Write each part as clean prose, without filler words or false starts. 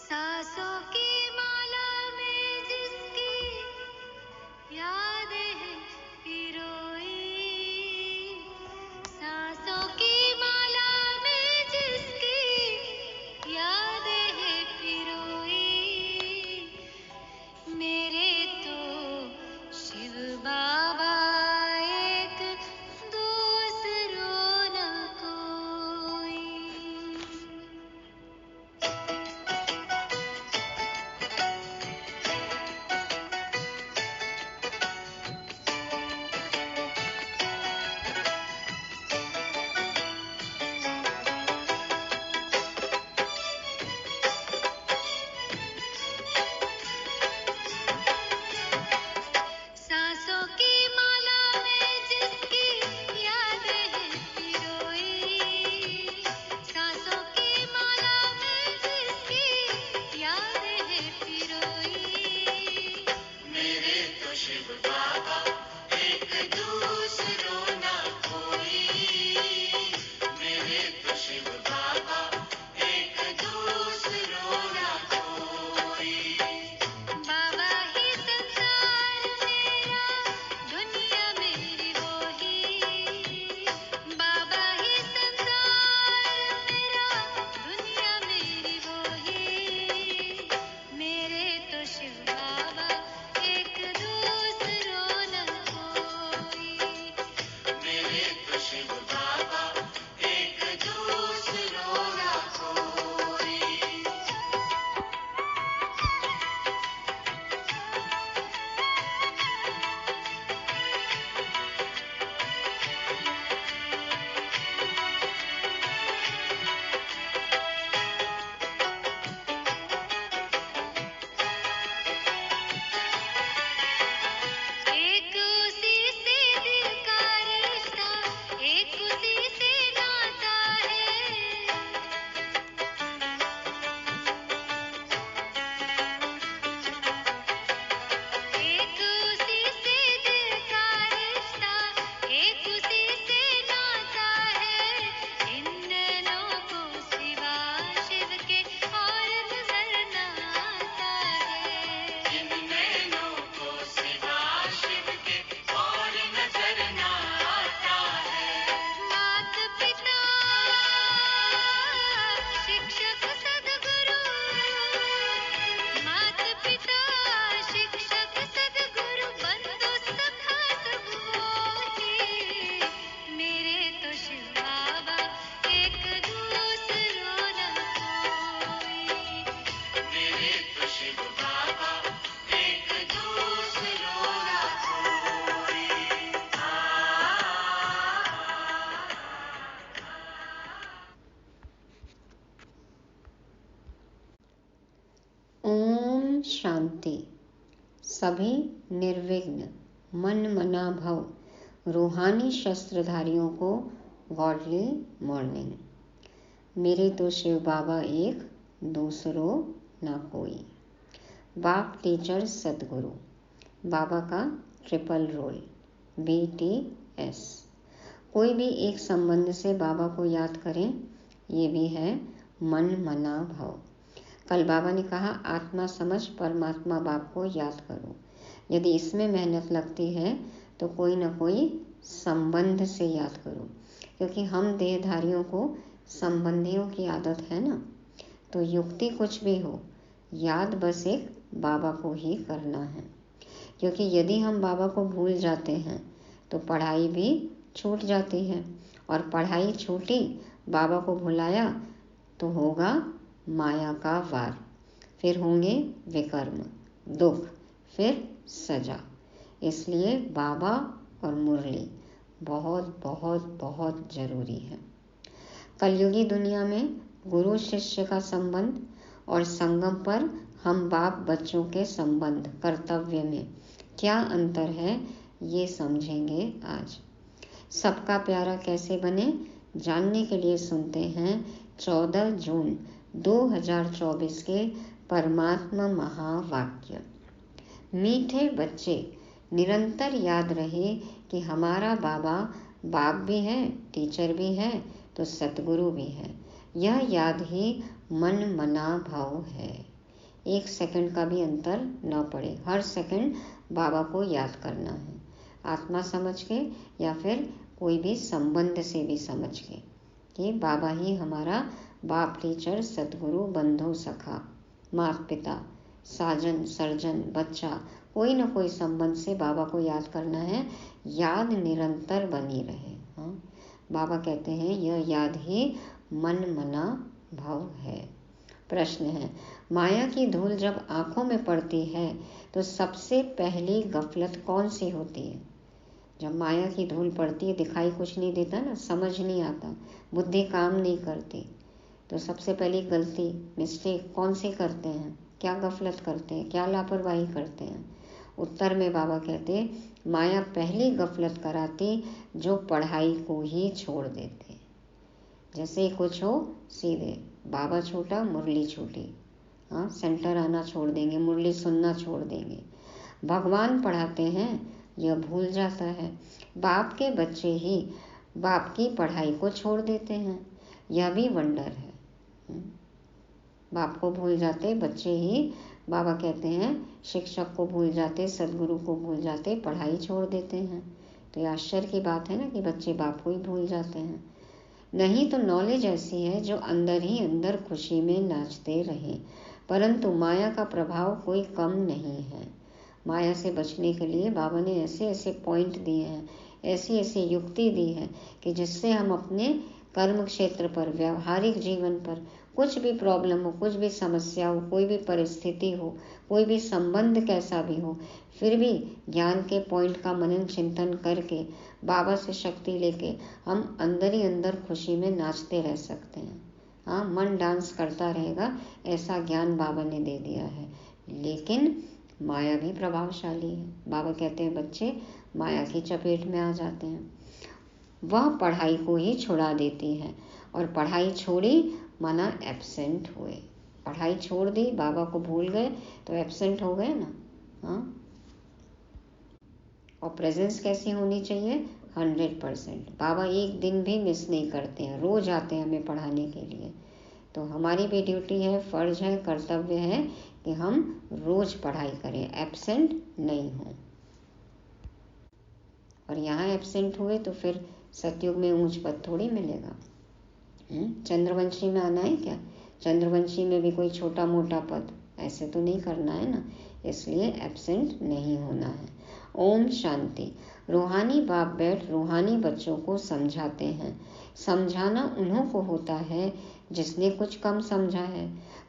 सांसों की माला में जिसकी यादें हैं पिरोई, सांसों की माला में जिसकी यादें हैं पिरोई, मेरे तो शिव बाबा एक, दूसरों न कोई। सांसों की माला में जिसकी यादें हैं पिरोई, सांसों की माला में जिसकी यादें हैं पिरोई, मेरे तो शिव बाबा एक, दूसरों ना कोई, मेरे तो शिव बाबा एक, दूसरों ना कोई, बाबा ही संसार मेरा, दुनिया मेरी वो ही, बाबा ही संसार मेरा, दुनिया मेरी वो ही, मेरे तो शिव बाबा एक, दूसरों न कोई, मेरे तो शिव बाबा एक, दूसरों न कोई। एक उसी से दिल का रिश्ता, एक उसी से नाता है, एक उसी से दिल का रिश्ता, एक उसी से नाता है, इन नैनों को सिवा शिव के और नजर न आता है, इन नैनों को सिवा शिव के और नजर न आता है, मात पिता शिक्षक सद्गुरु, मात पिता शिक्षक सद्गुरु, बंधु सखा सब वो ही, मेरे तो शिव बाबा एक, दूसरों न कोई, मेरे तो शिव बाबा एक, दूसरों न कोई। ओम शांति। सभी निर्विघ्न मन मना भव रूहानी शस्त्रधारियों को गॉडली मॉर्निंग। मेरे तो शिव बाबा एक, दूसरों ना कोई। बाप टीचर सदगुरु बाबा का ट्रिपल रोल BTS। कोई भी एक संबंध से बाबा को याद करें, ये भी है मन मना भव। कल बाबा ने कहा आत्मा समझ परमात्मा बाप को याद करो। यदि इसमें मेहनत लगती है तो कोई ना कोई संबंध से याद करो, क्योंकि हम देहधारियों को संबंधियों की आदत है ना। तो युक्ति कुछ भी हो, याद बस एक बाबा को ही करना है, क्योंकि यदि हम बाबा को भूल जाते हैं तो पढ़ाई भी छूट जाती है, और पढ़ाई छूटी, बाबा को भुलाया तो होगा माया का वार, फिर होंगे विकर्म, दुख, फिर सजा। इसलिए बाबा और मुरली बहुत बहुत बहुत जरूरी है। कलयुगी दुनिया में गुरु शिष्य का संबंध और संगम पर हम बाप बच्चों के संबंध कर्तव्य में क्या अंतर है, ये समझेंगे आज। सबका प्यारा कैसे बने, जानने के लिए सुनते हैं 14 जून 2024 के परमात्मा महावाक्य। मीठे बच्चे, निरंतर याद रहे कि हमारा बाबा बाप भी है, टीचर भी है, तो सतगुरु भी है। यह याद ही मन मना भाव है। 1 सेकंड का भी अंतर न पड़े। हर सेकंड बाबा को याद करना है, आत्मा समझ के या फिर कोई भी संबंध से भी समझ के कि बाबा ही हमारा बाप, टीचर, सदगुरु, बंधु, सखा, माता पिता, साजन, सर्जन, बच्चा, कोई ना कोई संबंध से बाबा को याद करना है। याद निरंतर बनी रहे। हाँ, बाबा कहते हैं यह याद ही मन मना भव है। प्रश्न है, माया की धूल जब आंखों में पड़ती है तो सबसे पहली गफलत कौन सी होती है? जब माया की धूल पड़ती है, दिखाई कुछ नहीं देता ना, समझ नहीं आता, बुद्धि काम नहीं करती, तो सबसे पहली गलती, मिस्टेक कौन सी करते हैं? क्या गफलत करते हैं? क्या लापरवाही करते हैं? उत्तर में बाबा कहते, माया पहली गफलत कराती जो पढ़ाई को ही छोड़ देते। जैसे ही कुछ हो सीधे बाबा छूटा, मुरली छूटी। हाँ, सेंटर आना छोड़ देंगे, मुरली सुनना छोड़ देंगे। भगवान पढ़ाते हैं यह भूल जाता है। बाप के बच्चे ही बाप की पढ़ाई को छोड़ देते हैं, यह भी वंडर है। बाप को भूल जाते बच्चे ही, बाबा कहते हैं शिक्षक को भूल जाते, सदगुरु को भूल जाते, पढ़ाई छोड़ देते हैं। तो ये आश्चर्य की बात है ना कि बच्चे बाप को ही भूल जाते हैं। नहीं तो नॉलेज ऐसी है जो अंदर ही अंदर खुशी में नाचते रहे, परंतु माया का प्रभाव कोई कम नहीं है। माया से बचने के लिए बाबा ने ऐसे ऐसे पॉइंट दिए हैं, ऐसी ऐसी युक्ति दी है कि जिससे हम अपने कर्म क्षेत्र पर, व्यवहारिक जीवन पर कुछ भी प्रॉब्लम हो, कुछ भी समस्या हो, कोई भी परिस्थिति हो, कोई भी संबंध कैसा भी हो, फिर भी ज्ञान के पॉइंट का मनन चिंतन करके बाबा से शक्ति लेके हम अंदर ही अंदर खुशी में नाचते रह सकते हैं। हाँ, मन डांस करता रहेगा, ऐसा ज्ञान बाबा ने दे दिया है। लेकिन माया भी प्रभावशाली है। बाबा कहते हैं बच्चे माया की चपेट में आ जाते हैं, वह पढ़ाई को ही छुड़ा देती है। और पढ़ाई छोड़ी माना एब्सेंट हुए। पढ़ाई छोड़ दी, बाबा को भूल गए तो एब्सेंट हो गए ना। हाँ, और प्रेजेंस कैसी होनी चाहिए? 100%। बाबा एक दिन भी मिस नहीं करते हैं, रोज आते हैं हमें पढ़ाने के लिए। तो हमारी भी ड्यूटी है, फर्ज है, कर्तव्य है कि हम रोज पढ़ाई करें, एब्सेंट नहीं हो। और यहाँ एब्सेंट हुए तो फिर सतयुग में ऊंच पद थोड़ी मिलेगा। चंद्रवंशी में आना है क्या? चंद्रवंशी में भी कोई छोटा मोटा पद ऐसे तो नहीं करना है ना, इसलिए एब्सेंट नहीं होना है। ओम शांति। रूहानी बाप बैठ रूहानी बच्चों को समझाते हैं। समझाना उन्हों को होता है जिसने कुछ कम समझा है।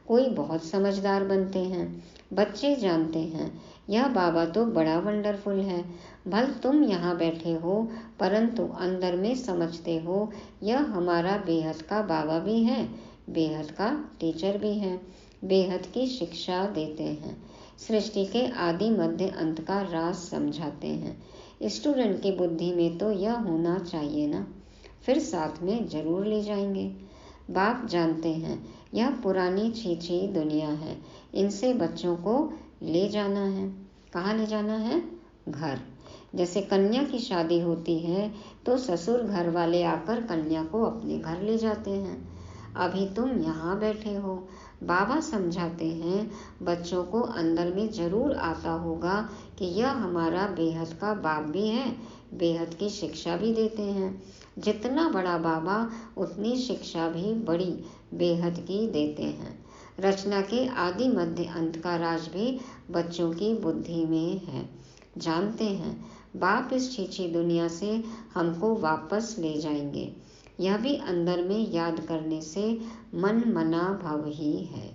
कोई बहुत समझदार बनते हैं। बच्चे जानते हैं यह बाबा तो बड़ा वंडरफुल है। भल तुम यहाँ बैठे हो, परंतु अंदर में समझते हो यह हमारा बेहद का बाबा भी है, बेहद का टीचर भी है, बेहद की शिक्षा देते हैं, सृष्टि के आदि मध्य अंत का राज समझाते हैं। स्टूडेंट की बुद्धि में तो यह होना चाहिए ना, फिर साथ में जरूर ले जाएंगे। बाप जानते हैं यह पुरानी छीछी दुनिया है, इनसे बच्चों को ले जाना है। कहाँ ले जाना है? घर। जैसे कन्या की शादी होती है तो ससुर घर वाले आकर कन्या को अपने घर ले जाते हैं। अभी तुम यहाँ बैठे हो, बाबा समझाते हैं बच्चों को अंदर में जरूर आता होगा कि यह हमारा बेहद का बाप भी है, बेहद की शिक्षा भी देते हैं। जितना बड़ा बाबा उतनी शिक्षा भी बड़ी बेहद की देते हैं। रचना के आदि मध्य अंत का राज भी बच्चों की बुद्धि में है। जानते हैं बाप इस छीछी दुनिया से हमको वापस ले जाएंगे। यह भी अंदर में याद करने से मन मना भव ही है।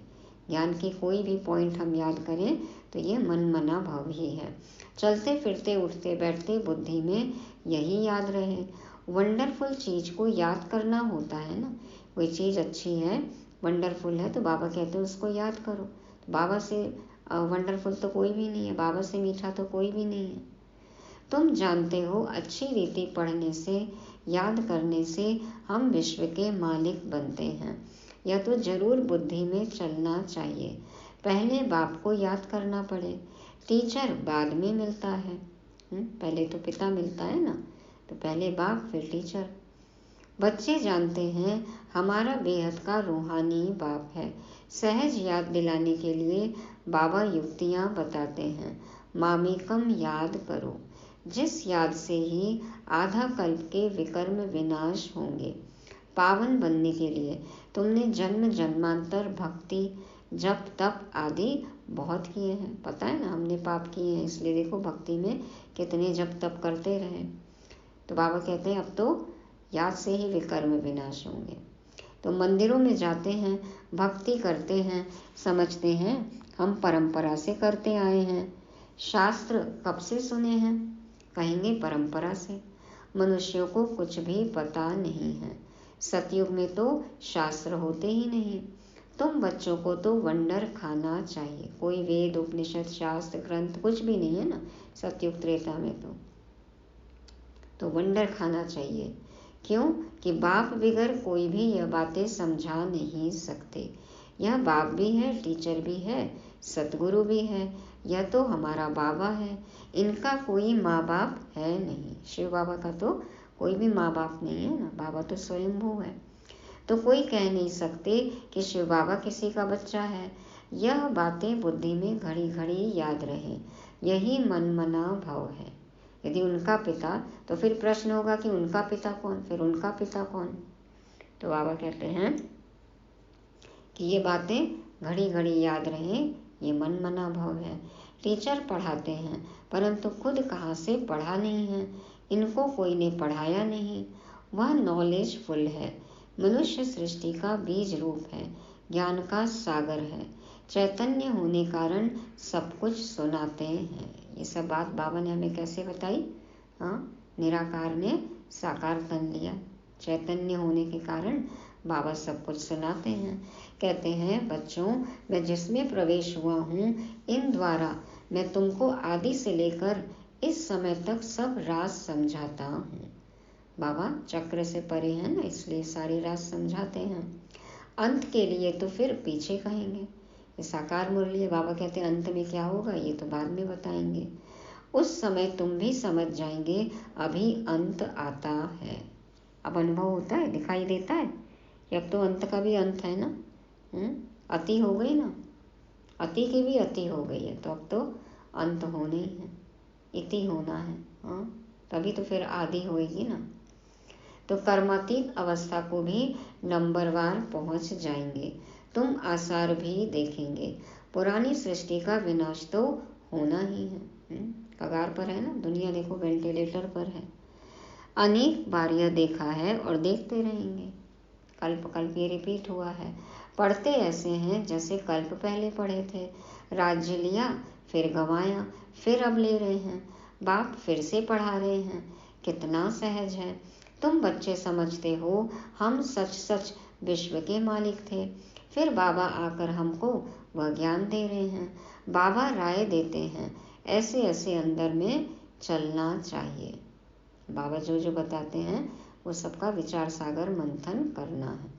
ज्ञान की कोई भी पॉइंट हम याद करें तो ये मन मना भव ही है। चलते फिरते उठते बैठते बुद्धि में यही याद रहे। वंडरफुल चीज को याद करना होता है ना। कोई चीज अच्छी है, वंडरफुल है, तो बाबा कहते हैं उसको याद करो। तो बाबा से वंडरफुल तो कोई भी नहीं है, बाबा से मीठा तो कोई भी नहीं है। तुम जानते हो अच्छी रीति पढ़ने से, याद करने से हम विश्व के मालिक बनते हैं। यह तो जरूर बुद्धि में चलना चाहिए। पहले बाप को याद करना पड़े, टीचर बाद में मिलता है। पहले तो पिता मिलता है ना, तो पहले बाप फिर टीचर। बच्चे जानते हैं हमारा बेहद का रूहानी बाप है, सहज याद दिलाने के लिए बाबा युक्तियाँ बताते हैं। मामेकम याद करो, जिस याद से ही आधा कल्प के विकर्म विनाश होंगे। पावन बनने के लिए तुमने जन्म जन्मांतर भक्ति जप तप आदि बहुत किए हैं। पता है ना, हमने पाप किए हैं, इसलिए देखो भक्ति में कितने जप तप करते रहे। तो बाबा कहते हैं अब तो याद से ही विकर्म विनाश होंगे। तो मंदिरों में जाते हैं, भक्ति करते हैं, समझते हैं हम परंपरा से करते आए हैं। शास्त्र कब से सुने हैं? कहेंगे परंपरा से। मनुष्यों को कुछ भी पता नहीं है। सतयुग में तो शास्त्र होते ही नहीं। तुम बच्चों को तो वंडर खाना चाहिए। कोई वेद उपनिषद शास्त्र ग्रंथ कुछ भी नहीं है ना सतयुग त्रेता में। तो वंडर खाना चाहिए। क्यों? कि बाप बिगर कोई भी यह बातें समझा नहीं सकते। यह बाप भी है, टीचर भी है, सतगुरु भी है। यह तो हमारा बाबा है, इनका कोई माँ बाप है नहीं। शिव बाबा का तो कोई भी माँ बाप नहीं है ना, बाबा तो स्वयंभू है। तो कोई कह नहीं सकते कि शिव बाबा किसी का बच्चा है। यह बातें बुद्धि में घड़ी घड़ी याद रहे, यही मनमना भाव है। यदि उनका पिता, तो फिर प्रश्न होगा कि उनका पिता कौन, फिर उनका पिता कौन। तो बाबा कहते हैं कि ये बातें घड़ी घड़ी याद रहें, ये मनमना भाव है। टीचर पढ़ाते हैं, परंतु खुद कहाँ से पढ़ा नहीं है, इनको कोई ने पढ़ाया नहीं। वह नॉलेजफुल है, मनुष्य सृष्टि का बीज रूप है, ज्ञान का सागर है, चैतन्य होने कारण सब कुछ सुनाते हैं। ये सब बात बाबा ने हमें कैसे बताई? हाँ, निराकार ने साकार तन लिया, चैतन्य होने के कारण बाबा सब कुछ सुनाते हैं। कहते हैं बच्चों, मैं जिसमें प्रवेश हुआ हूँ, इन द्वारा मैं तुमको आदि से लेकर इस समय तक सब राज समझाता हूँ। बाबा चक्र से परे हैं ना, इसलिए सारी राज समझाते हैं। अंत के लिए तो फिर पीछे कहेंगे। ये साकार मुरली है। बाबा कहते हैं अंत में क्या होगा ये तो बाद में बताएंगे। उस समय तुम भी समझ जाएंगे, अभी अंत आता है। अब अनुभव होता है, दिखाई देता है कि अब तो अंत का भी अंत है ना। अति हो गई ना, अति की भी अति हो गई है, तो अब तो अंत होना ही है, इति होना है। हाँ, तभी तो फिर आदि होएगी ना। तो कर्मातीत अवस्था को भी नंबरवार पहुंच जाएंगे, तुम आसार भी देखेंगे। पुरानी सृष्टि का विनाश तो होना ही है, कगार पर है ना। दुनिया देखो वेंटिलेटर पर है। अनेक बार यह देखा है और देखते रहेंगे। कल्प कल्प ये रिपीट हुआ है। पढ़ते ऐसे हैं जैसे कल्प पहले पढ़े थे। राज्य लिया, फिर गंवाया, फिर अब ले रहे हैं। बाप फिर से पढ़ा रहे हैं। कितना सहज है। तुम बच्चे समझते हो हम सच सच विश्व के मालिक थे, फिर बाबा आकर हमको वह ज्ञान दे रहे हैं। बाबा राय देते हैं, ऐसे ऐसे अंदर में चलना चाहिए। बाबा जो जो बताते हैं वो सबका विचार सागर मंथन करना है।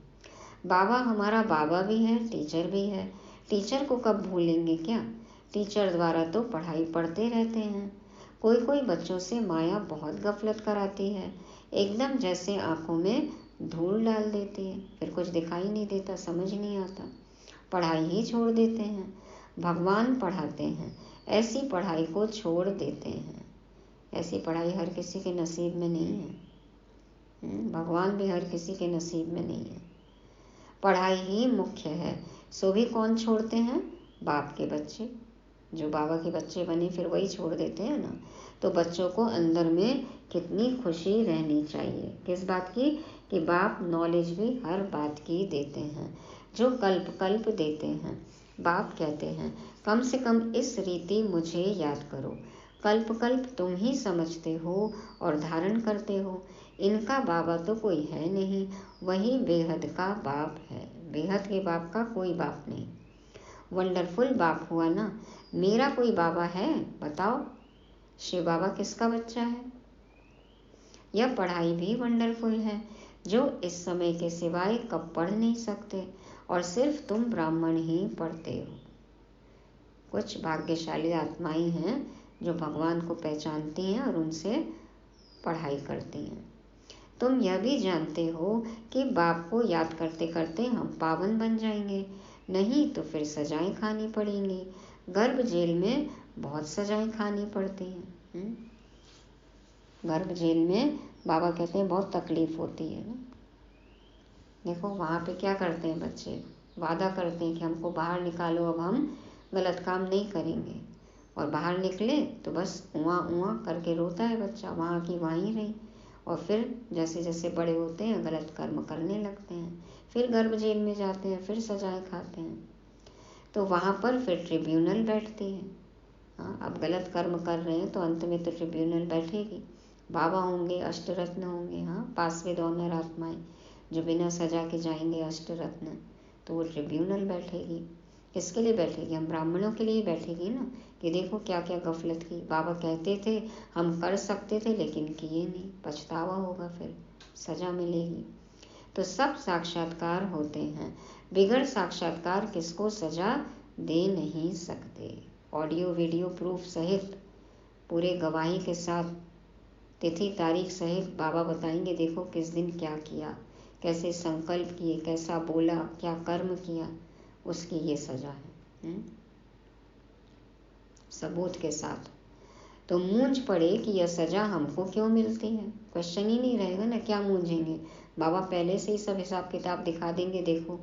बाबा हमारा बाबा भी है, टीचर भी है। टीचर को कब भूलेंगे क्या? टीचर द्वारा तो पढ़ाई पढ़ते रहते हैं। कोई कोई बच्चों से माया बहुत गफलत कराती है, एकदम जैसे आंखों में धूल डाल देती है, फिर कुछ दिखाई नहीं देता, समझ नहीं आता, पढ़ाई ही छोड़ देते हैं। भगवान पढ़ाते हैं, ऐसी पढ़ाई को छोड़ देते हैं। ऐसी पढ़ाई हर किसी के नसीब में नहीं है। भगवान भी हर किसी के नसीब में नहीं है। पढ़ाई ही मुख्य है, सो भी कौन छोड़ते हैं? बाप के बच्चे। जो बाबा के बच्चे बने फिर वही छोड़ देते हैं ना। तो बच्चों को अंदर में कितनी खुशी रहनी चाहिए, किस बात की? कि बाप नॉलेज भी हर बात की देते हैं, जो कल्प कल्प देते हैं। बाप कहते हैं कम से कम इस रीति मुझे याद करो। कल्प कल्प तुम ही समझते हो और धारण करते हो। इनका बाबा तो कोई है नहीं, वही बेहद का बाप है। बेहद के बाप का कोई बाप नहीं। वंडरफुल बाप हुआ ना। मेरा कोई बाबा है? बताओ, शिव बाबा किसका बच्चा है? यह पढ़ाई भी वंडरफुल है, जो इस समय के सिवाय कब पढ़ नहीं सकते, और सिर्फ तुम ब्राह्मण ही पढ़ते हो। कुछ भाग्यशाली आत्माएं हैं जो भगवान को पहचानती हैं और उनसे पढ़ाई करती हैं। तुम यह भी जानते हो कि बाप को याद करते करते हम पावन बन जाएंगे। नहीं तो फिर सजाएं खानी पड़ेंगी। गर्भ जेल में बहुत सजाएं खानी पड़ती हैं। गर्भ जेल में बाबा कहते हैं बहुत तकलीफ होती है ना। देखो वहाँ पे क्या करते हैं बच्चे, वादा करते हैं कि हमको बाहर निकालो, अब हम गलत काम नहीं करेंगे, और बाहर निकले तो बस उआ उआ करके रोता है बच्चा, वहाँ की वहीं रही। और फिर जैसे जैसे बड़े होते हैं गलत कर्म करने लगते हैं, फिर गर्भ जेल में जाते हैं, फिर सजाएं खाते हैं। तो वहाँ पर फिर ट्रिब्यूनल बैठती है। हाँ, अब गलत कर्म कर रहे हैं तो अंत में तो ट्रिब्यूनल बैठेगी। बाबा होंगे, अष्टरत्न होंगे, हाँ, पास विद ऑनर आत्माएं जो बिना सजा के जाएंगे अष्टरत्न, तो वो ट्रिब्यूनल बैठेगी। किसके लिए बैठेगी? हम ब्राह्मणों के लिए बैठेगी ना, कि देखो क्या क्या गफलत की। बाबा कहते थे हम कर सकते थे लेकिन किए नहीं, पछतावा होगा, फिर सजा मिलेगी। तो सब साक्षात्कार होते हैं, बिगड़ साक्षात्कार किसको सजा दे नहीं सकते। ऑडियो वीडियो प्रूफ सहित, पूरे गवाही के साथ, तिथि तारीख सहित बाबा बताएंगे देखो किस दिन क्या किया, कैसे संकल्प किए, कैसा बोला, क्या कर्म किया, उसकी ये सजा है। सबूत के साथ। तो मूंझ पड़े कि यह सजा हमको क्यों मिलती है, क्वेश्चन ही नहीं रहेगा ना, क्या मूंझेंगे। बाबा पहले से ही सब हिसाब किताब दिखा देंगे, देखो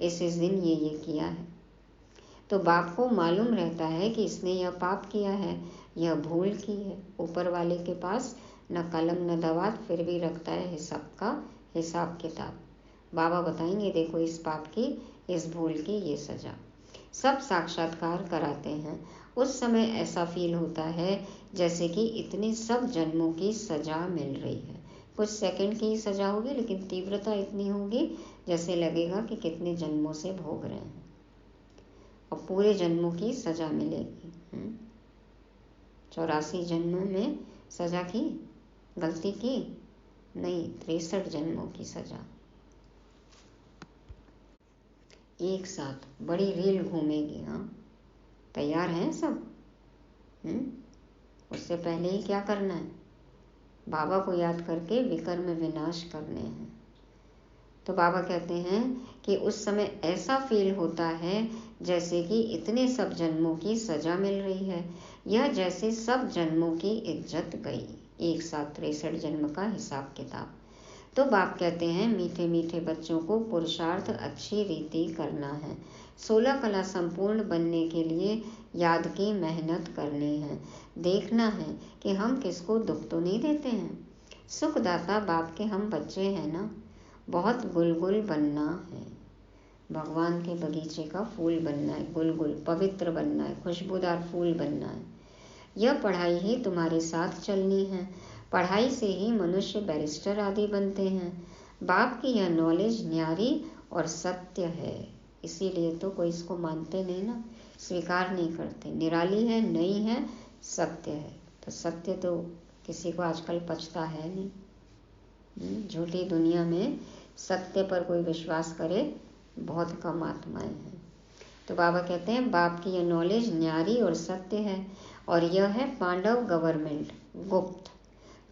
इस दिन ये किया है। तो बाप को मालूम रहता है कि इसने यह पाप किया है, यह भूल की है। ऊपर वाले के पास न कलम न दवात, फिर भी रखता है हिसाब का हिसाब किताब। बाबा बताएंगे देखो इस पाप की, इस भूल की ये सजा। सब साक्षात्कार कराते हैं। उस समय ऐसा फील होता है जैसे कि इतने सब जन्मों की सजा मिल रही है। कुछ सेकंड की ही सजा होगी लेकिन तीव्रता इतनी होगी जैसे लगेगा कि कितने जन्मों से भोग रहे हैं, और पूरे जन्मों की सजा मिलेगी। 84 जन्मों में सजा की, गलती की नहीं, 63 जन्मों की सजा। एक साथ बड़ी रील घूमेगी। हाँ, तैयार हैं सब? उससे पहले ही क्या करना है? बाबा को याद करके विकर्म विनाश करने हैं। तो बाबा कहते हैं कि उस समय ऐसा फील होता है जैसे कि इतने सब जन्मों की सजा मिल रही है, यह जैसे सब जन्मों की इज्जत गई। एक साथ 63 जन्म का हिसाब किताब। तो बाप कहते हैं मीठे मीठे बच्चों को पुरुषार्थ अच्छी रीति करना है। 16 कला संपूर्ण बनने के लिए याद की मेहनत करनी है। देखना है कि हम किसको दुख तो नहीं देते हैं। सुखदाता बाप के हम बच्चे हैं ना। बहुत गुलगुल बनना है, भगवान के बगीचे का फूल बनना है, गुलगुल पवित्र बनना है, खुशबूदार फूल बनना है। यह पढ़ाई ही तुम्हारे साथ चलनी है। पढ़ाई से ही मनुष्य बैरिस्टर आदि बनते हैं। बाप की यह नॉलेज न्यारी और सत्य है, इसीलिए तो कोई इसको मानते नहीं ना, स्वीकार नहीं करते। निराली है, नई है, सत्य है। तो सत्य तो किसी को आजकल पचता है नहीं। झूठी दुनिया में सत्य पर कोई विश्वास करे बहुत कम आत्माएं हैं। तो बाबा कहते हैं बाप की यह नॉलेज न्यारी और सत्य है, और यह है पांडव गवर्नमेंट, गुप्त,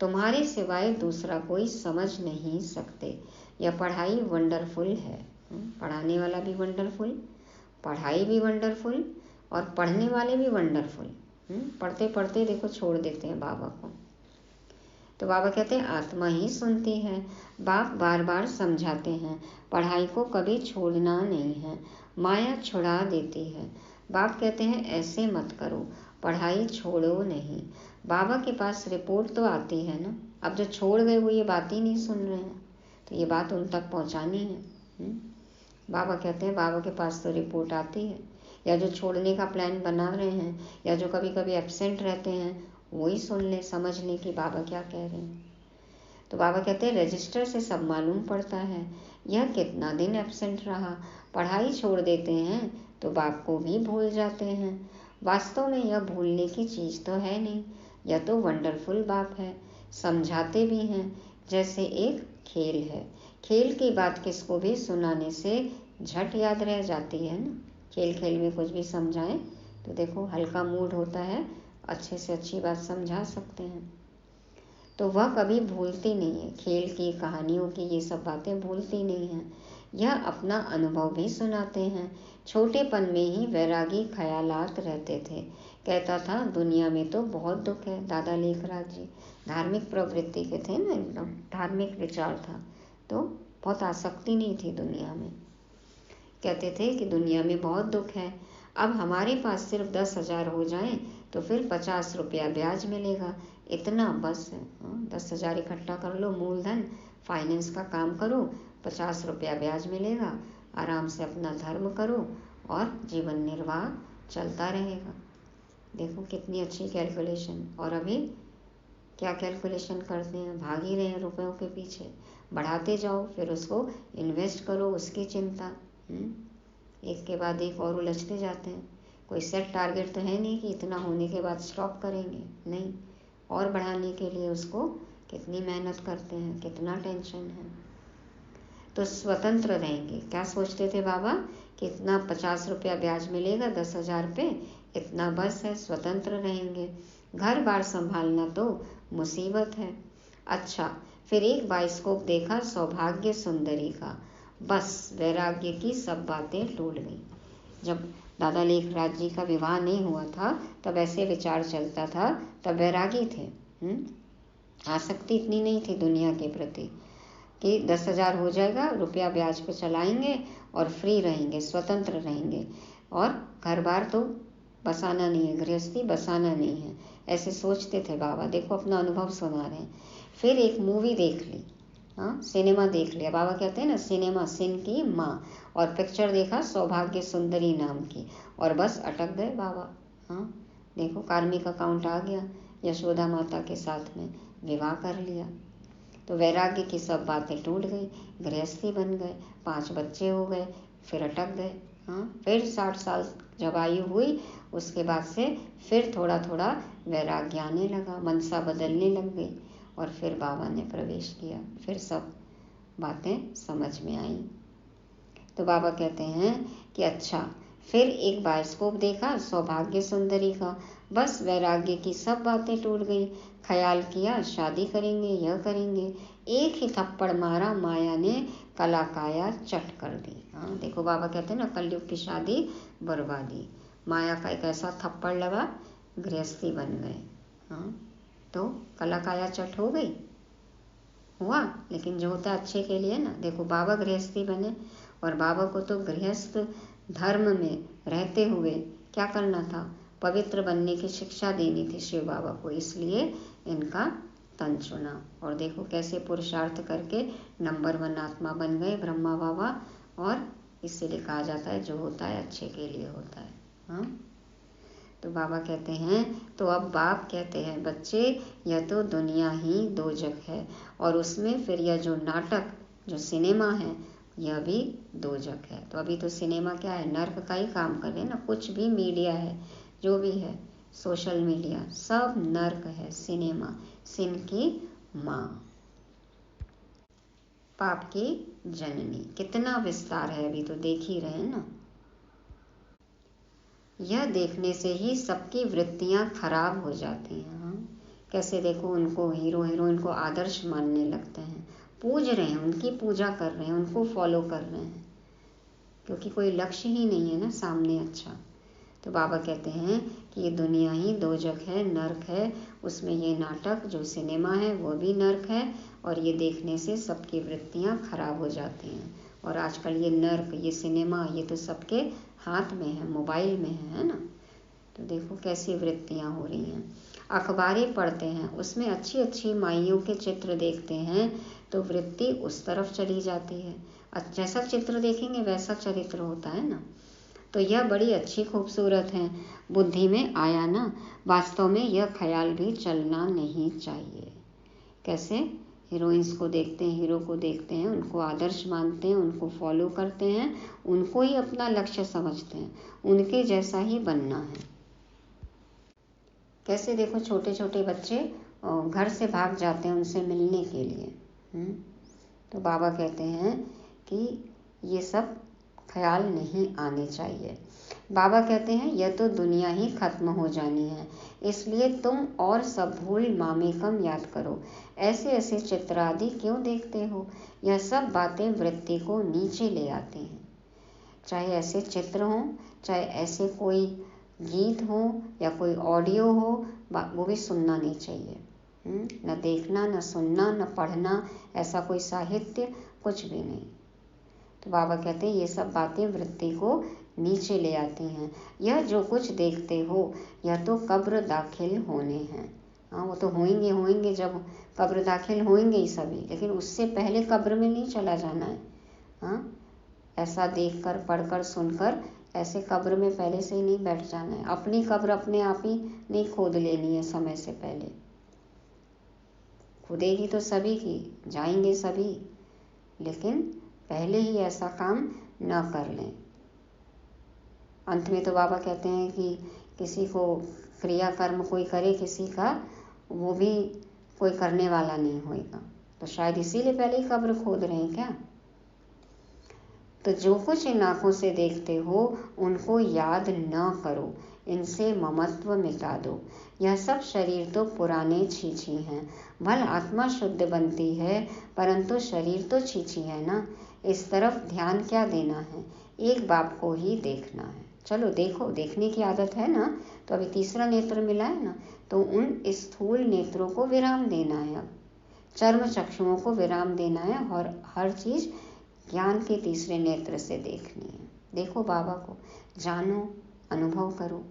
तुम्हारे सिवाय दूसरा कोई समझ नहीं सकते। यह पढ़ाई वंडरफुल है। पढ़ाने वाला भी वंडरफुल, पढ़ाई भी वंडरफुल, और पढ़ने वाले भी वंडरफुल। पढ़ते पढ़ते देखो छोड़ देते हैं बाबा को। तो बाबा कहते हैं आत्मा ही सुनती है। बाप बार बार समझाते हैं पढ़ाई को कभी छोड़ना नहीं है, माया छुड़ा देती है। बाप कहते हैं ऐसे मत करो, पढ़ाई छोड़ो नहीं। बाबा के पास रिपोर्ट तो आती है ना, अब जो छोड़ गए वो ये बात ही नहीं सुन रहे हैं, तो ये बात उन तक पहुंचानी है। बाबा कहते हैं बाबा के पास तो रिपोर्ट आती है, या जो छोड़ने का प्लान बना रहे हैं, या जो कभी कभी एब्सेंट रहते हैं, वही सुन ले, समझ ले कि बाबा क्या कह रहे हैं। तो बाबा कहते हैं रजिस्टर से सब मालूम पड़ता है यह कितना दिन एब्सेंट रहा। पढ़ाई छोड़ देते हैं तो बाप को भी भूल जाते हैं। वास्तव में यह भूलने की चीज़ तो है नहीं, यह तो वंडरफुल बाप है। समझाते भी हैं जैसे एक खेल है। खेल की बात किसको भी सुनाने से झट याद रह जाती है ना। खेल खेल में कुछ भी समझाएं तो देखो हल्का मूड होता है, अच्छे से अच्छी बात समझा सकते हैं। तो वह कभी भूलती नहीं है, खेल की कहानियों की ये सब बातें भूलती नहीं हैं। यह अपना अनुभव भी सुनाते हैं। छोटेपन में ही वैरागी ख्यालात रहते थे। कहता था दुनिया में तो बहुत दुख है। दादा लेखराज जी धार्मिक प्रवृत्ति के थे ना, एकदम धार्मिक विचार था, तो बहुत आसक्ति नहीं थी दुनिया में। कहते थे कि दुनिया में बहुत दुख है। अब हमारे पास सिर्फ 10,000 हो जाएं तो फिर 50 रुपया ब्याज मिलेगा, इतना बस है। 10,000 इकट्ठा कर लो, मूलधन, फाइनेंस का काम करो, 50 रुपया ब्याज मिलेगा, आराम से अपना धर्म करो और जीवन निर्वाह चलता रहेगा। देखो कितनी अच्छी कैलकुलेशन। और अभी क्या कैलकुलेशन करते हैं, भाग ही रहे हैं रुपयों के पीछे। बढ़ाते जाओ, फिर उसको इन्वेस्ट करो, उसकी चिंता। एक के बाद एक और उलझते जाते हैं। कोई सेट टारगेट तो है नहीं कि इतना होने के बाद स्टॉप करेंगे, नहीं, और बढ़ाने के लिए उसको कितनी मेहनत करते हैं, कितना टेंशन है। तो स्वतंत्र रहेंगे। क्या सोचते थे बाबा कि इतना 50 रुपया ब्याज मिलेगा 10,000 पे, इतना बस है, स्वतंत्र रहेंगे। घर बार संभालना तो मुसीबत है। अच्छा, फिर एक बाइस्कोप देखा सौभाग्य सुंदरी का, बस वैराग्य की सब बातें टूट गई। जब दादा लेखराज जी का विवाह नहीं हुआ था तब ऐसे विचार चलता था, तब वैरागी थे। आसक्ति इतनी नहीं थी दुनिया के प्रति कि 10,000 हो जाएगा, रुपया ब्याज पे चलाएंगे और फ्री रहेंगे, स्वतंत्र रहेंगे, और घर बार तो बसाना नहीं है, गृहस्थी बसाना नहीं है, ऐसे सोचते थे बाबा। देखो अपना अनुभव सुना रहे हैं। फिर एक मूवी देख ली, सिनेमा देख लिया। बाबा कहते हैं ना सिनेमा सिन की माँ, और पिक्चर देखा सौभाग्य सुंदरी नाम की, और बस अटक गए बाबा। देखो कार्मिक अकाउंट आ गया, यशोदा माता के साथ में विवाह कर लिया, तो वैराग्य की सब बातें टूट गई, गृहस्थी बन गए, 5 बच्चे हो गए, फिर अटक गए। फिर 60 साल जब आयु हुई उसके बाद से फिर थोड़ा थोड़ा वैराग्य आने लगा, मनसा बदलने लग गई, और फिर बाबा ने प्रवेश किया, फिर सब बातें समझ में आई। तो बाबा कहते हैं कि अच्छा, फिर एक बायोस्कोप देखा सौभाग्य सुंदरी का, बस वैराग्य की सब बातें टूट गई। ख्याल किया शादी करेंगे, यह करेंगे, एक ही थप्पड़ मारा माया ने कला काया चट कर दी। देखो बाबा कहते हैं ना कलयुग की शादी बर्बादी, माया का एक ऐसा थप्पड़ लगा, गृहस्थी बन गए। तो कला काया चट हो गई, हुआ, लेकिन जो होता है अच्छे के लिए ना। देखो बाबा गृहस्थी बने, और बाबा को तो गृहस्थ धर्म में रहते हुए क्या करना था, पवित्र बनने की शिक्षा देनी थी शिव बाबा को, इसलिए इनका तन चुना। और देखो कैसे पुरुषार्थ करके नंबर 1 आत्मा बन गए ब्रह्मा बाबा। और इसीलिए कहा जाता है जो होता है अच्छे के लिए होता है। तो बाबा कहते हैं, तो अब बाप कहते हैं बच्चे, यह तो दुनिया ही दोजख है, और उसमें फिर यह जो नाटक, जो सिनेमा है, यह भी दोजख है। तो अभी तो सिनेमा क्या है, नर्क का ही काम कर रहे हैं ना। कुछ भी मीडिया है, जो भी है, सोशल मीडिया, सब नर्क है। सिनेमा सिन की माँ, पाप की जननी, कितना विस्तार है, अभी तो देख ही रहे हैं ना। यह देखने से ही सबकी वृत्तियां खराब हो जाती हैं। कैसे देखो उनको हीरो हीरोइन को आदर्श मानने लगते हैं, पूज रहे हैं, उनकी पूजा कर रहे हैं, उनको फॉलो कर रहे हैं, क्योंकि कोई लक्ष्य ही नहीं है ना सामने अच्छा। तो बाबा कहते हैं कि ये दुनिया ही दोजख है, नर्क है, उसमें ये नाटक जो सिनेमा है वो भी नर्क है, और ये देखने से सबकी वृत्तियां खराब हो जाती हैं। और आजकल ये नर्क, ये सिनेमा, ये तो सबके हाथ में है, मोबाइल में है ना। तो देखो कैसी वृत्तियां हो रही हैं। अखबारें पढ़ते हैं, उसमें अच्छी अच्छी माइयों के चित्र देखते हैं, तो वृत्ति उस तरफ चली जाती है। जैसा चित्र देखेंगे वैसा चरित्र होता है ना। तो यह बड़ी अच्छी खूबसूरत है, बुद्धि में आया ना। वास्तव में यह ख्याल भी चलना नहीं चाहिए। कैसे हीरोइंस को देखते हैं, हीरो को देखते हैं, उनको आदर्श मानते हैं, उनको फॉलो करते हैं, उनको ही अपना लक्ष्य समझते हैं, उनके जैसा ही बनना है। कैसे देखो छोटे छोटे बच्चे घर से भाग जाते हैं उनसे मिलने के लिए। तो बाबा कहते हैं कि ये सब ख्याल नहीं आने चाहिए। बाबा कहते हैं यह तो दुनिया ही खत्म हो जानी है, इसलिए तुम और सब भूल मामेकम याद करो। ऐसे ऐसे चित्र आदि क्यों देखते हो? यह सब बातें वृत्ति को नीचे ले आती हैं। चाहे ऐसे चित्र हों, चाहे ऐसे कोई गीत हो या कोई ऑडियो हो, वो भी सुनना नहीं चाहिए। न देखना, न सुनना, न पढ़ना, ऐसा कोई साहित्य कुछ भी नहीं। तो बाबा कहते हैं ये सब बातें वृत्ति को नीचे ले आती हैं। यह जो कुछ देखते हो यह तो कब्र दाखिल होने हैं। हाँ, वो तो होंगे जब कब्र दाखिल होंगे ही सभी, लेकिन उससे पहले कब्र में नहीं चला जाना है। हाँ, ऐसा देखकर, पढ़कर, सुनकर ऐसे कब्र में पहले से ही नहीं बैठ जाना है। अपनी कब्र अपने आप ही नहीं खोद लेनी है समय से पहले। खुदेगी तो सभी की, जाएंगे सभी, लेकिन पहले ही ऐसा काम न कर लें। अंत में तो बाबा कहते हैं कि किसी को क्रियाकर्म कोई करे किसी का, वो भी कोई करने वाला नहीं होएगा। तो शायद इसीलिए पहले ही कब्र खोद रहे हैं क्या? तो जो कुछ इन आंखों से देखते हो उनको याद न करो, इनसे ममत्व मिटा दो। यह सब शरीर तो पुराने छीछी हैं। भल आत्मा शुद्ध बनती है, परंतु शरीर तो छीछी है ना। इस तरफ ध्यान क्या देना है, एक बाप को ही देखना है। चलो देखो, देखने की आदत है ना, तो अभी तीसरा नेत्र मिला है ना, तो उन स्थूल नेत्रों को विराम देना है। अब चर्म चक्षुओं को विराम देना है और हर चीज ज्ञान के तीसरे नेत्र से देखनी है। देखो बाबा को, जानो, अनुभव करो।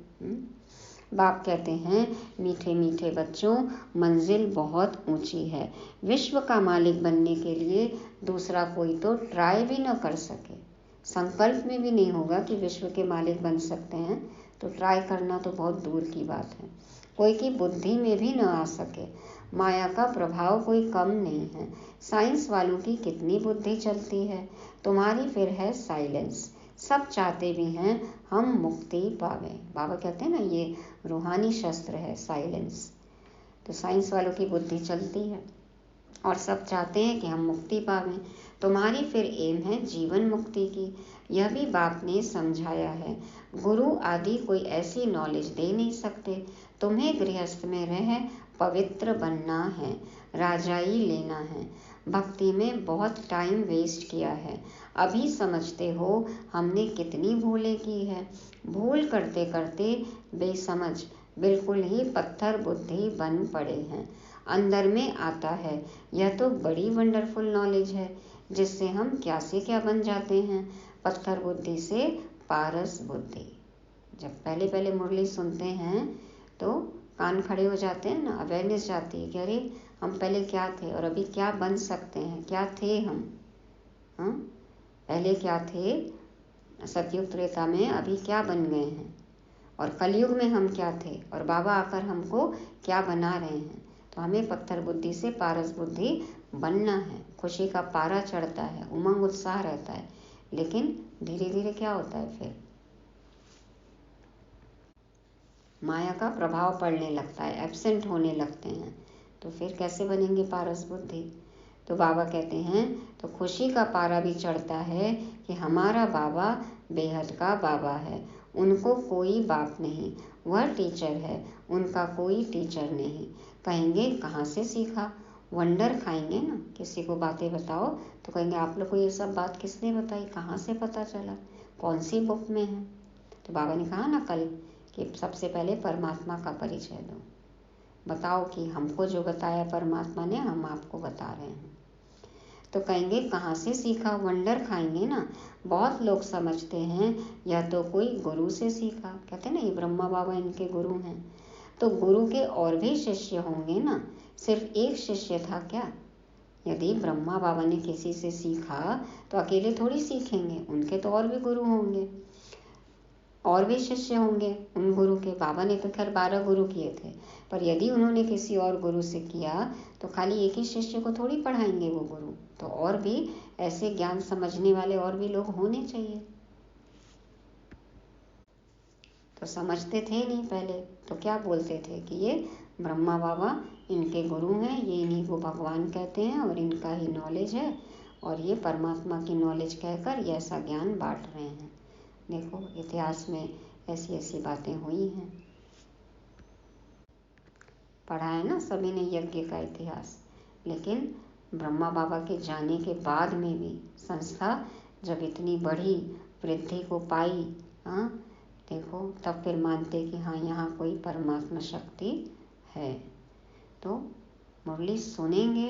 बाप कहते हैं, मीठे मीठे बच्चों, मंजिल बहुत ऊंची है। विश्व का मालिक बनने के लिए दूसरा कोई तो ट्राई भी न कर सके। संकल्प में भी नहीं होगा कि विश्व के मालिक बन सकते हैं, तो ट्राई करना तो बहुत दूर की बात है। कोई की बुद्धि में भी न आ सके। माया का प्रभाव कोई कम नहीं है। साइंस वालों की कितनी बुद्धि चलती है, तुम्हारी फिर है साइलेंस। सब चाहते भी हैं हम मुक्ति पावे। बाबा कहते हैं ना, ये रूहानी शस्त्र है साइलेंस। तो साइंस वालों की बुद्धि चलती है और सब चाहते हैं कि हम मुक्ति पावें। तुम्हारी फिर एम है जीवन मुक्ति की। यह भी बाप ने समझाया है। गुरु आदि कोई ऐसी नॉलेज दे नहीं सकते। तुम्हें गृहस्थ में रह पवित्र बनना है, राजाई लेना है। भक्ति में बहुत टाइम वेस्ट किया है। अभी समझते हो हमने कितनी भूलें की है। भूल करते करते बेसमझ बिल्कुल ही पत्थर बुद्धि बन पड़े हैं। अंदर में आता है, यह तो बड़ी वंडरफुल नॉलेज है, जिससे हम क्या से क्या बन जाते हैं। पत्थर बुद्धि से पारस बुद्धि। जब पहले पहले मुरली सुनते हैं तो कान खड़े हो जाते हैं ना, अवेयरनेस जाती है कि अरे हम पहले क्या थे और अभी क्या बन सकते हैं, क्या थे हम। हाँ, पहले क्या थे सतयुग त्रेता में, अभी क्या बन गए हैं, और कलयुग में हम क्या थे और बाबा आकर हमको क्या बना रहे हैं। तो हमें पत्थर बुद्धि से पारस बुद्धि बनना है। खुशी का पारा चढ़ता है, उमंग उत्साह रहता है, लेकिन धीरे धीरे क्या होता है, फिर माया का प्रभाव पड़ने लगता है, एब्सेंट होने लगते हैं। तो फिर कैसे बनेंगे पारस बुद्धि। तो बाबा कहते हैं, तो खुशी का पारा भी चढ़ता है कि हमारा बाबा बेहद का बाबा है। उनको कोई बाप नहीं, वह टीचर है, उनका कोई टीचर नहीं। कहेंगे कहाँ से सीखा, वंडर खाएंगे ना। किसी को बातें बताओ तो कहेंगे आप लोग को ये सब बात किसने बताई, कहाँ से पता चला, कौन सी बुक में है। तो बाबा ने कहा ना कल कि सबसे पहले परमात्मा का परिचय दो, बताओ कि हमको जो बताया परमात्मा ने, हम आपको बता रहे हैं। तो कहेंगे कहाँ से सीखा, वंडर खाएंगे ना। बहुत लोग समझते हैं यह तो कोई गुरु से सीखा। कहते हैं ना ये ब्रह्मा बाबा इनके गुरु हैं। तो गुरु के और भी शिष्य होंगे ना, सिर्फ एक शिष्य था क्या? यदि ब्रह्मा बाबा ने किसी से सीखा तो अकेले थोड़ी सीखेंगे, उनके तो और भी गुरु होंगे, और भी शिष्य होंगे उन गुरु के। बाबा ने तो खैर 12 गुरु किए थे, पर यदि उन्होंने किसी और गुरु से किया तो खाली एक ही शिष्य को थोड़ी पढ़ाएंगे वो गुरु। तो और भी ऐसे ज्ञान समझने वाले और भी लोग होने चाहिए। तो समझते थे नहीं पहले, तो क्या बोलते थे कि ये ब्रह्मा बाबा इनके गुरु हैं, ये इन्हीं को भगवान कहते हैं और इनका ही नॉलेज है, और ये परमात्मा की नॉलेज कहकर ये ऐसा ज्ञान बांट रहे हैं। देखो इतिहास में ऐसी ऐसी बातें हुई हैं। पढ़ा है ना सभी ने यज्ञ का इतिहास। लेकिन ब्रह्मा बाबा के जाने के बाद में भी संस्था जब इतनी बड़ी वृद्धि को पाई, हाँ देखो, तब फिर मानते कि हाँ यहाँ कोई परमात्मा शक्ति है। तो मुरली सुनेंगे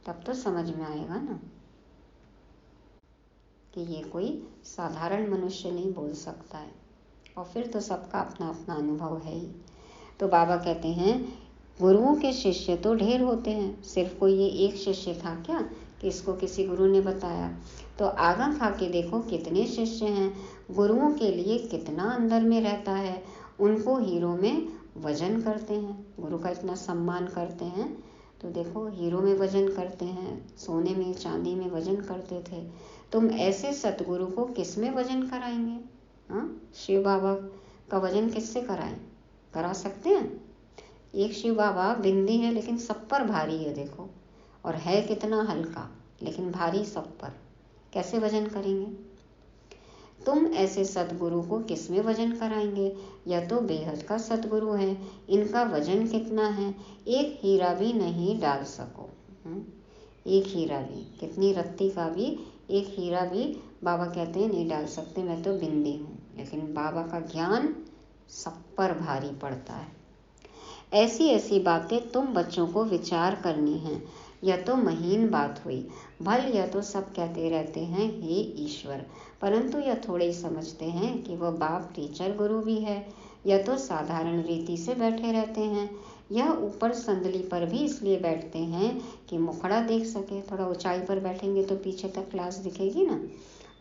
तब तो समझ में आएगा ना कि ये कोई साधारण मनुष्य नहीं बोल सकता है। और फिर तो सबका अपना अपना अनुभव है ही। तो बाबा कहते हैं गुरुओं के शिष्य तो ढेर होते हैं, सिर्फ कोई ये एक शिष्य था क्या कि इसको किसी गुरु ने बताया? तो आगा खा के देखो कितने शिष्य हैं, गुरुओं के लिए कितना अंदर में रहता है, उनको हीरो में वजन करते हैं, गुरु का इतना सम्मान करते हैं। तो देखो हीरो में वजन करते हैं, सोने में चांदी में वजन करते थे। तुम ऐसे सतगुरु को किस में वजन कराएंगे? हाँ, शिव बाबा का वजन किससे कराएं? करा सकते हैं? एक शिव बाबा बिंदी है लेकिन सब पर भारी है, देखो, और है कितना हल्का लेकिन भारी सब पर, कैसे वजन करेंगे? तुम ऐसे सतगुरु को किस में वजन कराएंगे? यह तो बेहद का सतगुरु है, इनका वजन कितना है, एक हीरा भी नहीं डाल सको। एक हीरा भी, कितनी रत्ती का भी एक हीरा भी बाबा कहते हैं नहीं डाल सकते, मैं तो बिंदी हूँ। लेकिन बाबा का ज्ञान सब पर भारी पड़ता है। ऐसी ऐसी बातें तुम बच्चों को विचार करनी है। यह तो महीन बात हुई। भल यह तो सब कहते रहते हैं हे ईश्वर, परंतु यह थोड़े ही समझते हैं कि वह बाप टीचर गुरु भी है। यह तो साधारण रीति से बैठे रहते हैं। यह ऊपर संदली पर भी इसलिए बैठते हैं कि मुखड़ा देख सके। थोड़ा ऊंचाई पर बैठेंगे तो पीछे तक क्लास दिखेगी ना।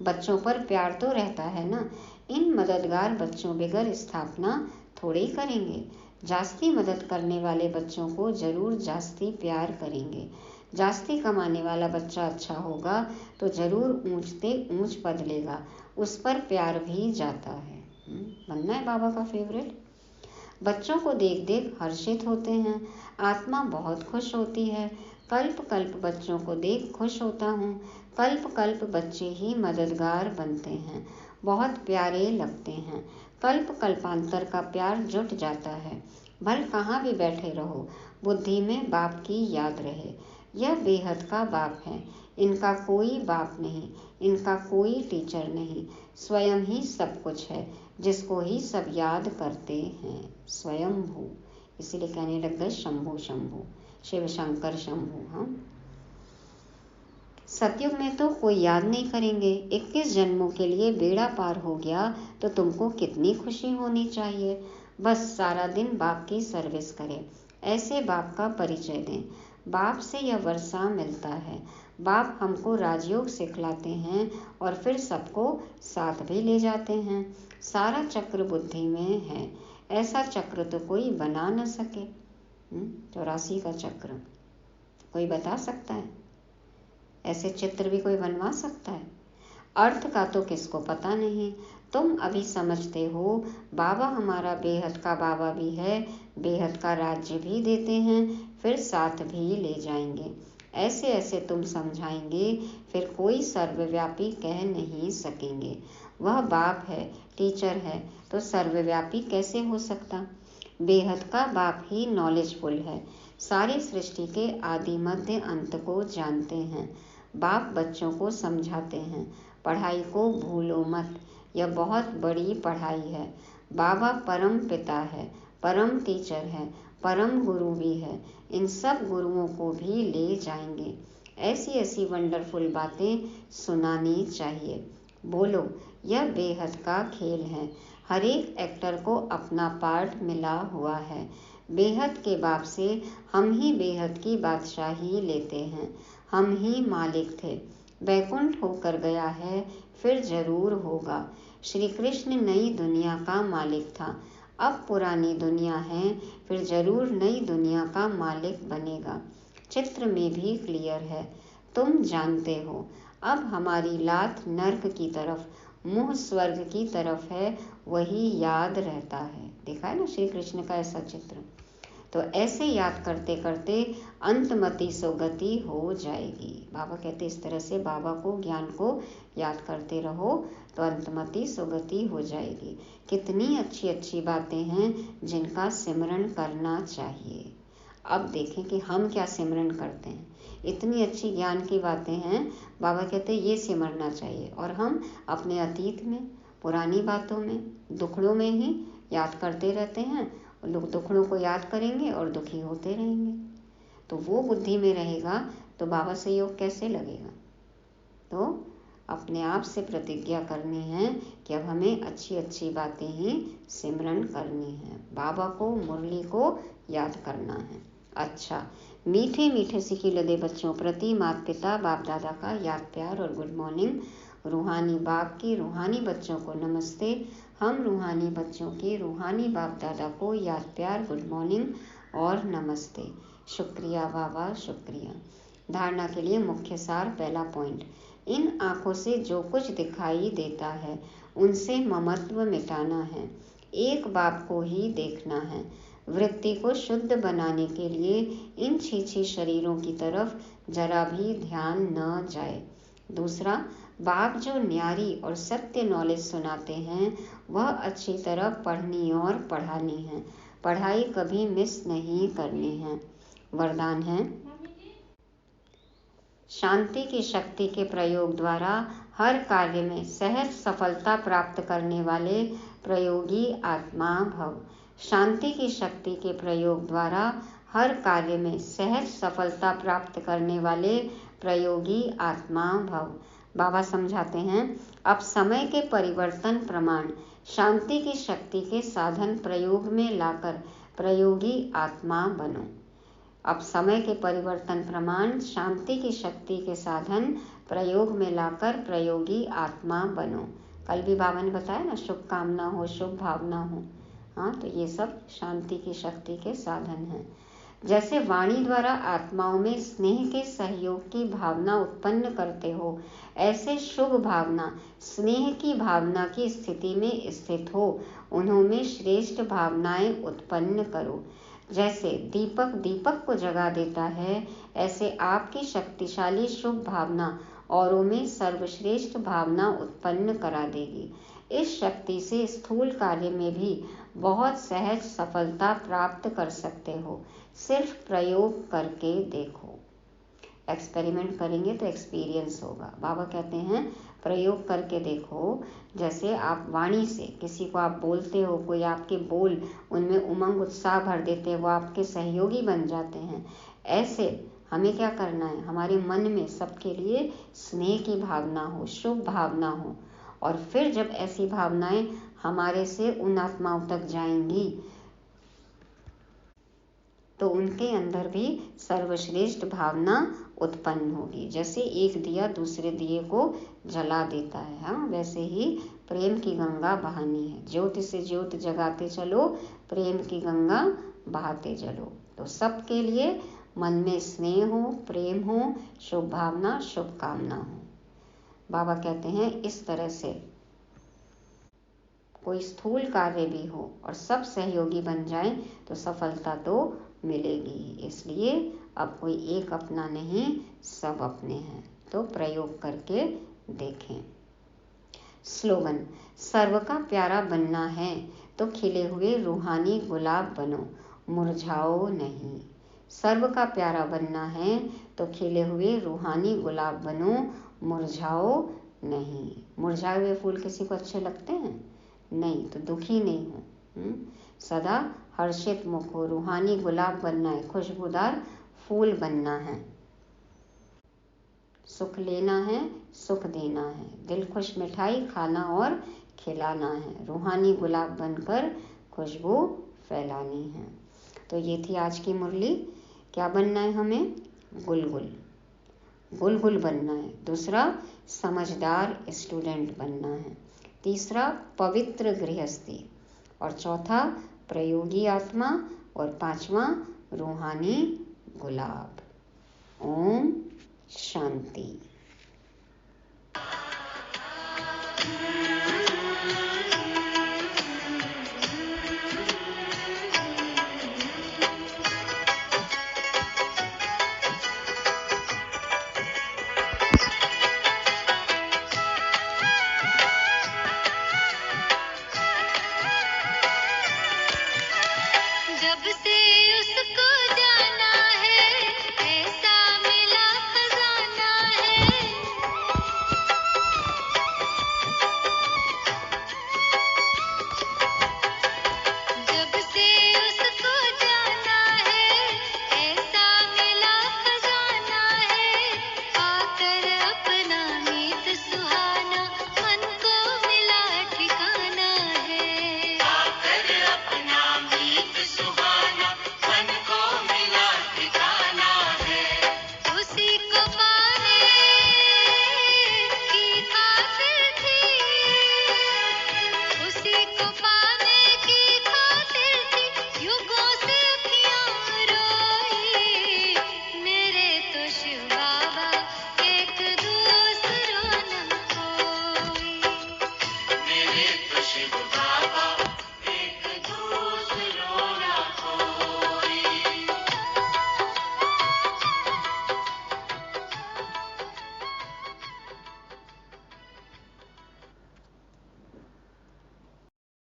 बच्चों पर प्यार तो रहता है ना। इन मददगार बच्चों बगैर स्थापना थोड़े ही करेंगे। जास्ती मदद करने वाले बच्चों को जरूर जास्ती प्यार करेंगे। जास्ती कमाने वाला बच्चा अच्छा होगा तो जरूर ऊंचते ऊंच पद लेगा, उस पर प्यार भी जाता है। बनना है बाबा का फेवरेट। बच्चों को देख देख हर्षित होते हैं, आत्मा बहुत खुश होती है। कल्प कल्प बच्चों को देख खुश होता हूँ। कल्प कल्प बच्चे ही मददगार बनते हैं, बहुत प्यारे लगते हैं। कल्प कल्पांतर का प्यार जुट जाता है। भल कहाँ भी बैठे रहो, बुद्धि में बाप की याद रहे। यह बेहद का बाप है, इनका कोई बाप नहीं, इनका कोई टीचर नहीं, स्वयं ही सब कुछ है, जिसको ही सब याद करते हैं। स्वयंभू, इसीलिए कहने लग गए शंभु शंभु, शिव शंकर शंभु। हम सतयुग में तो कोई याद नहीं करेंगे। 21 जन्मों के लिए बेड़ा पार हो गया तो तुमको कितनी खुशी होनी चाहिए। बस सारा दिन बाप की सर्विस करें, ऐसे बाप का परिचय दें। बाप से यह वर्षा मिलता है। बाप हमको राजयोग सिखलाते हैं और फिर सबको साथ भी ले जाते हैं। सारा चक्र बुद्धि में है, ऐसा चक्र तो कोई बना न सके। 84 का चक्र कोई बता सकता है? ऐसे चित्र भी कोई बनवा सकता है? अर्थ का तो किसको पता नहीं। तुम अभी समझते हो बाबा हमारा बेहद का बाबा भी है, बेहद का राज्य भी देते हैं, फिर साथ भी ले जाएंगे। ऐसे ऐसे तुम समझाएंगे, फिर कोई सर्वव्यापी कह नहीं सकेंगे। वह बाप है, टीचर है, तो सर्वव्यापी कैसे हो सकता? बेहद का बाप ही नॉलेजफुल है, सारी सृष्टि के आदि मध्य अंत को जानते हैं। बाप बच्चों को समझाते हैं, पढ़ाई को भूलो मत, यह बहुत बड़ी पढ़ाई है। बाबा परम पिता है, परम टीचर है, परम गुरु भी है। इन सब गुरुओं को भी ले जाएंगे। ऐसी ऐसी वंडरफुल बातें सुनानी चाहिए। बोलो, यह बेहद का खेल है। हर एक एक्टर को अपना पार्ट मिला हुआ है। बेहद के बाप से हम ही बेहद की बादशाही लेते हैं। हम ही मालिक थे, वैकुंठ होकर गया है, फिर जरूर होगा। श्री कृष्ण नई दुनिया का मालिक था, अब पुरानी दुनिया है, फिर जरूर नई दुनिया का मालिक बनेगा। चित्र में भी क्लियर है, तुम जानते हो। अब हमारी लात नर्क की तरफ, मुंह स्वर्ग की तरफ है, वही याद रहता है। देखा है ना श्री कृष्ण का ऐसा चित्र। तो ऐसे याद करते करते अंतमति सुगति हो जाएगी। बाबा कहते इस तरह से बाबा को ज्ञान को याद करते रहो तो अंतमति सुगति हो जाएगी। कितनी अच्छी अच्छी बातें हैं जिनका सिमरण करना चाहिए। अब देखें कि हम क्या सिमरन करते हैं। इतनी अच्छी ज्ञान की बातें हैं, बाबा कहते हैं ये सिमरना चाहिए। और हम अपने अतीत में, पुरानी बातों में, दुखड़ों में ही याद करते रहते हैं। लोग दुखड़ों को याद करेंगे और दुखी होते रहेंगे, तो वो बुद्धि में रहेगा तो बाबा से योग कैसे लगेगा। तो अपने आप से प्रतिज्ञा करनी है कि अब हमें अच्छी अच्छी बातें ही सिमरन करनी है, बाबा को, मुरली को याद करना है। अच्छा, मीठे मीठे सिकी लदे बच्चों प्रति माता पिता बाप दादा का याद प्यार और गुड मॉर्निंग। रूहानी बाप की रूहानी बच्चों को नमस्ते। हम रूहानी बच्चों के रूहानी बाप दादा को याद प्यार, गुड मॉर्निंग और नमस्ते। शुक्रिया बाबा, शुक्रिया। धारणा के लिए मुख्य सार। पहला पॉइंट, इन आँखों से जो कुछ दिखाई देता है उनसे ममत्व मिटाना है, एक बाप को ही देखना है। वृत्ति को शुद्ध बनाने के लिए इन छीछी शरीरों की तरफ जरा भी ध्यान न जाए। दूसरा, बाप जो न्यारी और सत्य नॉलेज सुनाते हैं वह अच्छी तरह पढ़नी और पढ़ानी है, पढ़ाई कभी मिस नहीं करनी है। वरदान है, शांति की शक्ति के प्रयोग द्वारा हर कार्य में सहज सफलता प्राप्त करने वाले प्रयोगी आत्मा भव। शांति की शक्ति के प्रयोग द्वारा हर कार्य में सहज सफलता प्राप्त करने वाले प्रयोगी आत्मा भव। बाबा समझाते हैं, अब समय के परिवर्तन प्रमाण शांति की शक्ति के साधन प्रयोग में लाकर प्रयोगी आत्मा बनो। अब समय के परिवर्तन प्रमाण शांति की शक्ति के साधन प्रयोग में लाकर प्रयोगी आत्मा बनो। कल भी बाबा ने बताया ना, शुभ कामना हो, शुभ भावना हो। हाँ, तो ये सब शांति की शक्ति के साधन हैं। जैसे वाणी द्वारा आत्माओं में स्नेह के सहयोग की भावना उत्पन्न करते हो, ऐसे शुभ भावना, स्नेह की भावना की स्थिति में स्थित हो, उन्होंने श्रेष्ठ भावनाएं उत्पन्न करो। जैसे दीपक दीपक को जगा देता है, ऐसे आपकी शक्तिशाली शुभ भावना औरों में सर्वश्रेष्ठ भावना उत्पन्न करा देगी। इस शक्ति से स्थूल कार्य में भी बहुत सहज सफलता प्राप्त कर सकते हो, सिर्फ प्रयोग करके देखो। एक्सपेरिमेंट करेंगे तो एक्सपीरियंस होगा। बाबा कहते हैं प्रयोग करके देखो। जैसे आप वाणी से किसी को आप बोलते हो, कोई आपके बोल उनमें उमंग उत्साह भर देते हैं, वो आपके सहयोगी बन जाते हैं। ऐसे हमें क्या करना है, हमारे मन में सबके लिए स्नेह की भावना हो, शुभ भावना हो। और फिर जब ऐसी भावनाएं हमारे से उन आत्माओं तक जाएंगी तो उनके अंदर भी सर्वश्रेष्ठ भावना उत्पन्न होगी। जैसे एक दिया दूसरे दिए को जला देता है, हाँ, वैसे ही प्रेम की गंगा बहानी है। ज्योति से ज्योति जगाते चलो, प्रेम की गंगा बहाते चलो। तो सबके लिए मन में स्नेह हो, प्रेम हो, शुभ भावना, शुभकामना हो। बाबा कहते हैं इस तरह से कोई स्थूल कार्य भी हो और सब सहयोगी बन जाए तो सफलता तो मिलेगी। इसलिए अब कोई एक अपना नहीं, सब अपने हैं। तो प्रयोग करके देखें। स्लोगन, सर्व का प्यारा बनना है तो खिले हुए रूहानी गुलाब बनो, मुरझाओ नहीं। सर्व का प्यारा बनना है तो खिले हुए रूहानी गुलाब बनो, मुरझाओ नहीं। मुरझाए हुए फूल किसी को अच्छे लगते हैं? नहीं, तो दुखी नहीं हो। सदा हर्षित मुख हो, रूहानी गुलाब बनना है, खुशबूदार फूल बनना है। सुख लेना है, सुख देना है, दिल खुश मिठाई खाना और खिलाना है, रूहानी गुलाब बनकर खुशबू फैलानी है। तो ये थी आज की मुरली। क्या बनना है हमें? गुलगुल, गुलगुल बनना है। दूसरा, समझदार स्टूडेंट बनना है। तीसरा, पवित्र गृहस्थी। और चौथा, प्रयोगी आत्मा। और पांचवा, रूहानी गुलाब। ओम शांति।